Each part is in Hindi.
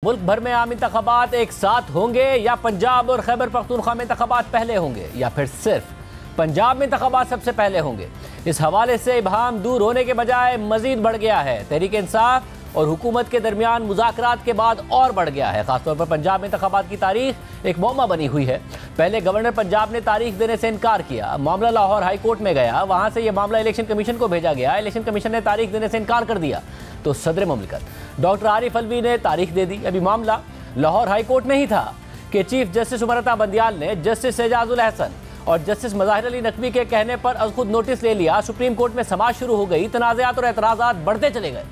मुल्क भर में आम इंतखाबात एक साथ होंगे या पंजाब और खैबर पख्तूनख्वा में इंतखाबात पहले होंगे या फिर सिर्फ पंजाब में इंतखाबात सबसे पहले होंगे। इस हवाले से इबहम दूर होने के बजाय मजीद बढ़ गया है। तहरीक इंसाफ और हुकूमत के दरमियान मुज़ाकरात के बाद और बढ़ गया है। खासतौर पर पंजाब में इंतखाबात की तारीख एक मौमा बनी हुई है। पहले गवर्नर पंजाब ने तारीख देने से इनकार किया, मामला लाहौर हाई कोर्ट में गया, वहाँ से यह मामला इलेक्शन कमीशन को भेजा गया, इलेक्शन कमीशन ने तारीख देने से इनकार कर दिया तो सदर मुमलिकत डॉक्टर आरिफ अलवी ने तारीख दे दी। अभी मामला लाहौर हाई कोर्ट में ही था कि चीफ जस्टिस उमरता बंदियाल ने जस्टिस एजाजुल अहसन और जस्टिस मज़ाहिर अली नकवी के कहने पर अज खुद नोटिस ले लिया। सुप्रीम कोर्ट में समाअत शुरू हो गई, तनाज़ात और एतराज़ात बढ़ते चले गए।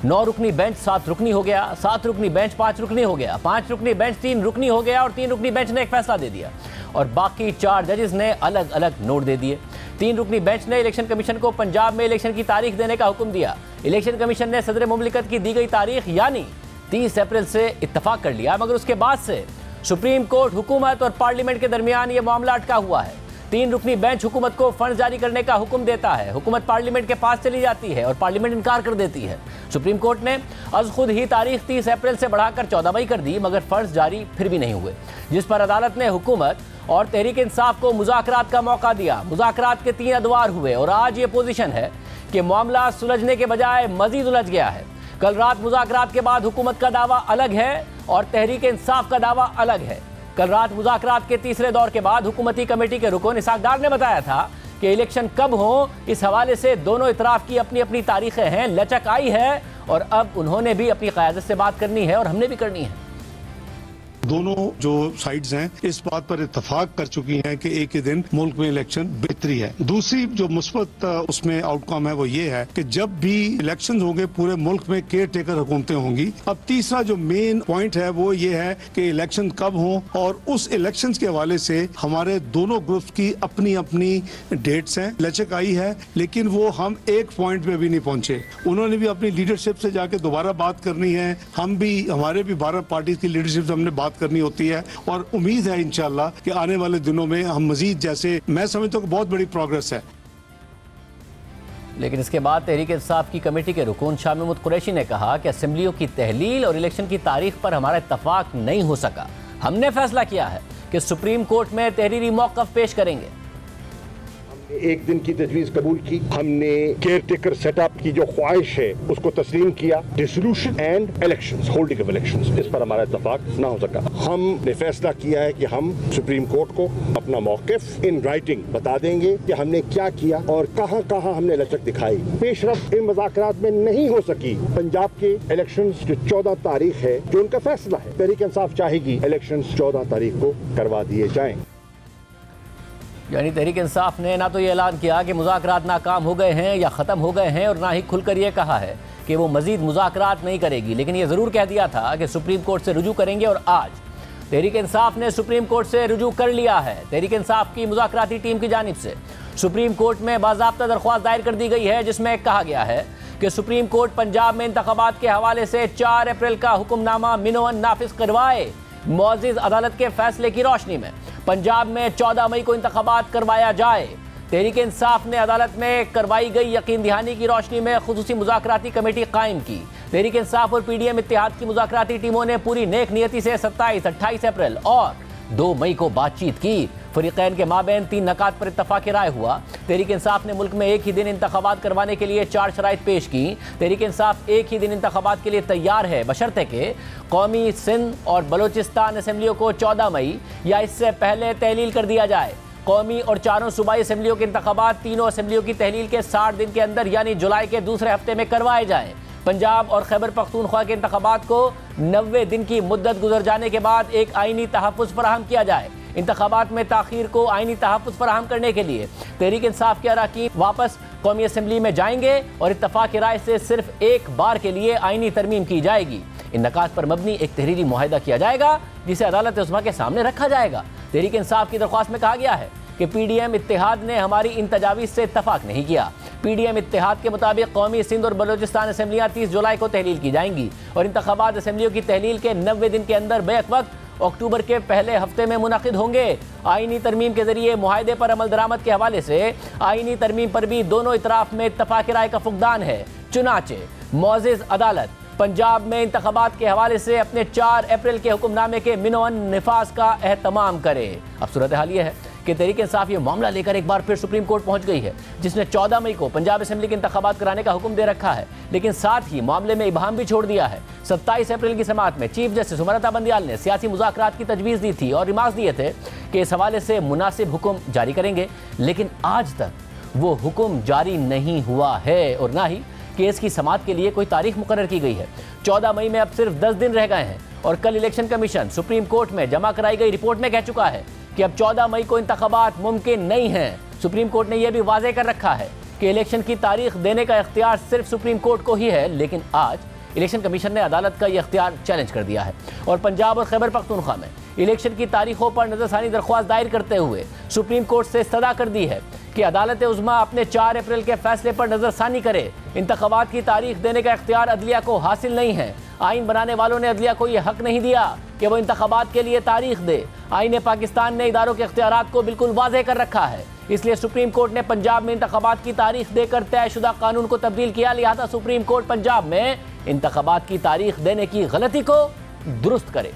9 रुकनी बेंच 7 रुकनी हो गया, 7 रुकनी बेंच 5 रुकनी हो गया, 5 रुकनी बेंच 3 रुकनी हो गया और 3 रुकनी बेंच ने एक फैसला दे दिया और बाकी 4 जजेस ने अलग अलग नोट दे दिए। 3 रुकनी बेंच ने इलेक्शन कमीशन को पंजाब में इलेक्शन की तारीख देने का हुक्म दिया। इलेक्शन कमीशन ने सदर मुमलिकत की दी गई तारीख यानी 30 अप्रैल से इत्तफाक कर लिया, मगर उसके बाद से सुप्रीम कोर्ट, हुकूमत और पार्लियामेंट के दरमियान ये मामला अटका हुआ है। 3 रुकनी बेंच हुकूमत को फंड जारी करने का हुक्म देता है, हुकूमत पार्लियामेंट के पास चली जाती है और पार्लियामेंट इनकार कर देती है। सुप्रीम कोर्ट ने अज खुद ही तारीख 30 अप्रैल से बढ़ाकर 14 मई कर दी, मगर फंड जारी फिर भी नहीं हुए, जिस पर अदालत ने हुकूमत और तहरीक इंसाफ को मुज़ाकरात का मौका दिया। मुज़ाकरात के 3 अदवार हुए और आज ये पोजीशन है कि मामला सुलझने के बजाय मजीद उलझ गया है। कल रात मुज़ाकरात के बाद हुकूमत का दावा अलग है और तहरीक इंसाफ का दावा अलग है। कल रात मुज़ाकरात के तीसरे दौर के बाद हुकूमती कमेटी के रुकन इसहाक डार ने बताया था कि इलेक्शन कब हो, इस हवाले से दोनों इतराफ की अपनी अपनी तारीखें हैं, लचक आई है और अब उन्होंने भी अपनी क़यादत से बात करनी है और हमने भी करनी है। दोनों जो साइड्स हैं इस बात पर इत्तफाक कर चुकी हैं कि एक ही दिन मुल्क में इलेक्शन बेहतरी है। दूसरी जो मुस्बत उसमें आउटकम है वो ये है कि जब भी इलेक्शन होंगे पूरे मुल्क में केयर टेकर हुकूमतें होंगी। अब तीसरा जो मेन पॉइंट है वो ये है कि इलेक्शन कब हो और उस इलेक्शन के हवाले से हमारे दोनों ग्रुप्स की अपनी अपनी डेट्स हैं। लचक आई है लेकिन वो हम एक पॉइंट में भी नहीं पहुंचे। उन्होंने भी अपनी लीडरशिप से जाके दोबारा बात करनी है, हम भी हमारे भी 12 पार्टी की लीडरशिप से हमने बात करनी होती है और उम्मीद है इंशाल्लाह कि आने वाले दिनों में हम मजीद, जैसे मैं समझता हूं कि बहुत बड़ी प्रोग्रेस है। लेकिन इसके बाद तहरीक इंसाफ की कमेटी के रुकन शाह महमूद कुरैशी ने कहा कि असेंबलियों की तहलील और इलेक्शन की तारीख पर हमारा इत्तफाक नहीं हो सका। हमने फैसला किया है कि सुप्रीम कोर्ट में तहरीरी मौक़िफ़ पेश करेंगे। एक दिन की तजवीज़ कबूल की, हमने केयर टेकर सेटअप की जो ख्वाहिश है उसको तस्लीम किया। Dissolution and elections, holding of elections, इस पर हमारा इत्तफाक ना हो सका। हमने फैसला किया है कि हम सुप्रीम कोर्ट को अपना मौक़िफ़ इन राइटिंग बता देंगे कि हमने क्या किया और कहां कहां हमने लचक दिखाई। पेशरफ इन मुज़ाकरात में नहीं हो सकी। पंजाब के इलेक्शंस जो 14 तारीख है, जो उनका फैसला है, तहरीक इंसाफ चाहेगी इलेक्शंस 14 तारीख को करवा दिए जाएं। यानी तहरीक इंसाफ ने ना तो ये ऐलान किया कि मुज़ाकरात नाकाम हो गए हैं या ख़त्म हो गए हैं और ना ही खुलकर ये कहा है कि वो मज़ीद मुज़ाकरात नहीं करेगी, लेकिन ये ज़रूर कह दिया था कि सुप्रीम कोर्ट से रुजू करेंगे और आज तहरीक इंसाफ ने सुप्रीम कोर्ट से रुजू कर लिया है। तहरीक इंसाफ की मुज़ाकराती टीम की जानिब से सुप्रीम कोर्ट में बाज़ाब्ता दरख्वास्त दायर कर दी गई है, जिसमें कहा गया है कि सुप्रीम कोर्ट पंजाब में इंतखाबात के हवाले से 4 अप्रैल का हुक्मनामा मिनोअन नाफिज करवाए। मुअज़्ज़िज़ अदालत के फैसले की रोशनी में पंजाब में 14 मई को इंतखाबात करवाया जाए। तहरीक इंसाफ ने अदालत में करवाई गई यकीन दहानी की रोशनी में खुसूसी मुज़ाकराती कमेटी कायम की। तहरीक इंसाफ और PDM इत्तेहाद की मुज़ाकराती टीमों ने पूरी नेक नियति से 27, 28 अप्रैल और 2 मई को बातचीत की। फरीक़ैन के माबैन 3 नकात पर इत्तफाक़ राय हुआ। तहरीक इंसाफ ने मुल्क में एक ही दिन इंतखाबात करवाने के लिए 4 शराइत पेश की। तहरीक इंसाफ एक ही दिन इंतखाबात के लिए तैयार है, बशर्ते के कौमी सिंध और बलोचिस्तान असेंबलियों को 14 मई या इससे पहले तहलील कर दिया जाए। कौमी और 4 सूबाई असेंबलियों के इंतखाबात तीनों असेंबलियों की तहलील के 60 दिन के अंदर यानी जुलाई के दूसरे हफ्ते में करवाए जाएँ। पंजाब और खैबर पख्तूनख्वा के इंतखाबात को 90 दिन की मुद्दत गुजर जाने के बाद एक आईनी तहफ़्फ़ुज़ फराहम किया जाए। इंतखाबात में ताख़ीर को आईनी तहफ़्फ़ुज़ फराहम करने के लिए तहरीक इंसाफ के अरकान वापस कौमी असम्बली में जाएंगे और इत्तफ़ाक़ राय से सिर्फ एक बार के लिए आईनी तरमीम की जाएगी। इन नकात पर मबनी एक तहरीरी मुआहिदा किया जाएगा जिसे अदालत उस्मा के सामने रखा जाएगा। तहरीक इंसाफ की दरख्वास्त में कहा गया है कि PDM इत्तेहाद ने हमारी इन तजावीज़ से इत्तफाक नहीं किया। PDM इत्तेहाद के मुताबिक कौमी सिंध और बलोचिस्तान असम्बलियाँ 30 जुलाई को तहलील की जाएंगी और इंतखाबात असम्बलियों की तहलील के 90 दिन के अंदर बैक वक्त अक्टूबर के पहले हफ्ते में मुनक़िद होंगे। आईनी तरमीम के जरिए मुआहदे पर अमल दरामद के हवाले से आईनी तरमीम पर भी दोनों इतराफ में इत्तफाक़ राय का फुक़दान है। चुनाचे मुअज़्ज़िज़ अदालत पंजाब में इंतखाबात के हवाले से अपने 4 अप्रैल के हुक्मनामे के मिनोअन निफाज का एहतमाम करे। अब सूरत हाल यह है कि तहरीक इंसाफ ये मामला लेकर एक बार फिर सुप्रीम कोर्ट पहुंच गई है, जिसने 14 मई को पंजाब असेंबली के इंतखाबात कराने का हुक्म दे रखा है, लेकिन साथ ही मामले में इबाहम भी छोड़ दिया है। 27 अप्रैल की समाअत में चीफ जस्टिस उमर बंदियाल ने सियासी मुज़ाकरात की तजवीज़ दी थी और रिमार्क्स दिए थे कि इस हवाले से मुनासिब हुक्म जारी करेंगे, लेकिन आज तक वो हुक्म जारी नहीं हुआ है और ना ही केस की समाअत के लिए कोई तारीख मुकर्रर की गई है। 14 मई में अब सिर्फ 10 दिन रह गए हैं और कल इलेक्शन कमीशन सुप्रीम कोर्ट में जमा कराई गई रिपोर्ट में कह चुका है कि अब 14 मई को इंतखाबात मुमकिन नहीं है। सुप्रीम कोर्ट ने यह भी वाज़ेह कर रखा है कि इलेक्शन की तारीख देने का इख्तियार सिर्फ सुप्रीम कोर्ट को ही है, लेकिन आज इलेक्शन कमीशन ने अदालत का यह इख्तियार चैलेंज कर दिया है और पंजाब और खैबर पख्तूनख्वा में इलेक्शन की तारीखों पर नजरसानी दरख्वास्त दायर करते हुए सुप्रीम कोर्ट से इस्तदा कर दी है कि अदालत उज़्मा अपने 4 अप्रैल के फैसले पर नजरसानी करे। इंतखाबात की तारीख देने का इख्तियार अदलिया को हासिल नहीं है। आइन बनाने वालों ने अदलिया को यह हक नहीं दिया कि वो इंतखाबात के लिए तारीख दे। आइन पाकिस्तान ने इदारों के इख्तियारात को बिल्कुल वाज़ेह कर रखा है, इसलिए सुप्रीम कोर्ट ने पंजाब में इंतखाबात की तारीख देकर तयशुदा कानून को तब्दील किया। लिहाजा सुप्रीम कोर्ट पंजाब में इंतखाबात की तारीख देने की गलती को दुरुस्त करे।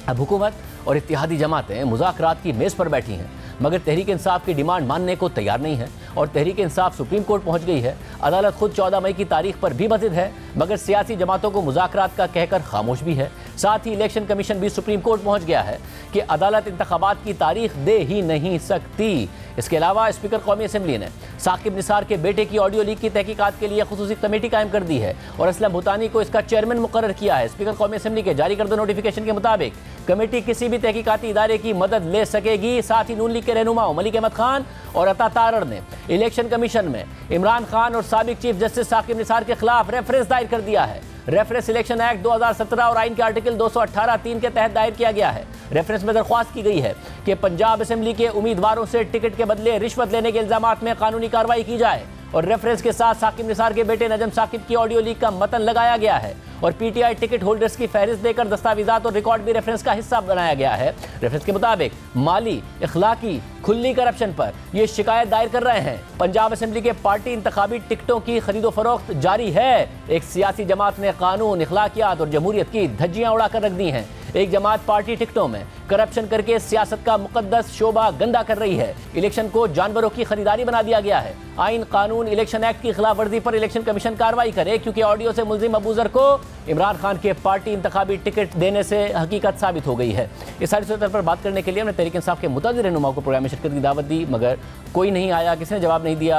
अब हुकूमत और इत्तेहादी जमातें मुज़ाकरात की मेज़ पर बैठी हैं, मगर तहरीक इंसाफ की डिमांड मानने को तैयार नहीं है और तहरीक इंसाफ सुप्रीम कोर्ट पहुंच गई है। अदालत खुद 14 मई की तारीख पर भी बज़िद है, मगर सियासी जमातों को मुज़ाकरात का कहकर खामोश भी है। साथ ही इलेक्शन कमीशन भी सुप्रीम कोर्ट पहुंच गया है कि अदालत इंतखाबात की तारीख दे ही नहीं सकती। इसके अलावा स्पीकर कौमी असम्बली ने साकिब निसार के बेटे की ऑडियो लीक की तहकीकात के लिए खुसूसी कमेटी कायम कर दी है और असलम भूतानी को इसका चेयरमैन मुकर्रर किया है। स्पीकर कौमी असम्बली के जारी करदा नोटिफिकेशन के मुताबिक कमेटी किसी भी तहकीकाती इदारे की मदद ले सकेगी। साथ ही नून लीग के रहनुमाओं मलिक अहमद खान और अता तारड़ ने इलेक्शन कमीशन में इमरान खान और साबिक चीफ जस्टिस साकिब निसार के खिलाफ रेफरेंस दायर कर दिया है। रेफरेंस इलेक्शन एक्ट 2017 और आइन के आर्टिकल 218(3) के तहत दायर किया गया है। रेफरेंस में दरख्वास्त की गई है कि पंजाब असेंबली के उम्मीदवारों से टिकट के बदले रिश्वत लेने के इल्जामात में कानूनी कार्रवाई की जाए और रेफरेंस के साथ साकिब निसार के बेटे नजम साकिब की ऑडियो लीक का मतन लगाया गया है और पीटीआई टिकट होल्डर्स की फहरिस्त देकर दस्तावेजात और रिकॉर्ड भी रेफरेंस का हिस्सा बनाया गया है। रेफरेंस के मुताबिक माली, इखलाकी, खुली करप्शन पर यह शिकायत दायर कर रहे हैं। पंजाब असेंबली के पार्टी इंतखाबी टिकटों की खरीदो फरोख्त जारी है। एक सियासी जमात ने कानून, इखलाकियात और जमहूरियत की धज्जियां उड़ाकर रख दी हैं। एक जमात पार्टी टिकटों में करप्शन करके सियासत का मुकद्दस शोभा गंदा कर रही है। इलेक्शन को जानवरों की खरीदारी बना दिया गया है। आइन, कानून, इलेक्शन एक्ट की खिलाफ वर्जी पर इलेक्शन कमीशन कार्रवाई करे, क्योंकि ऑडियो से मुल्जिम अबूजर को इमरान खान के पार्टी इंतखाबी टिकट देने से हकीकत साबित हो गई है। इस सारी सूरत पर बात करने के लिए हमने तहरीक इंसाफ के मुतअद्दिद रहनुमाओं को प्रोग्राम में शिरकत की दावत दी, मगर कोई नहीं आया, किसी ने जवाब नहीं दिया।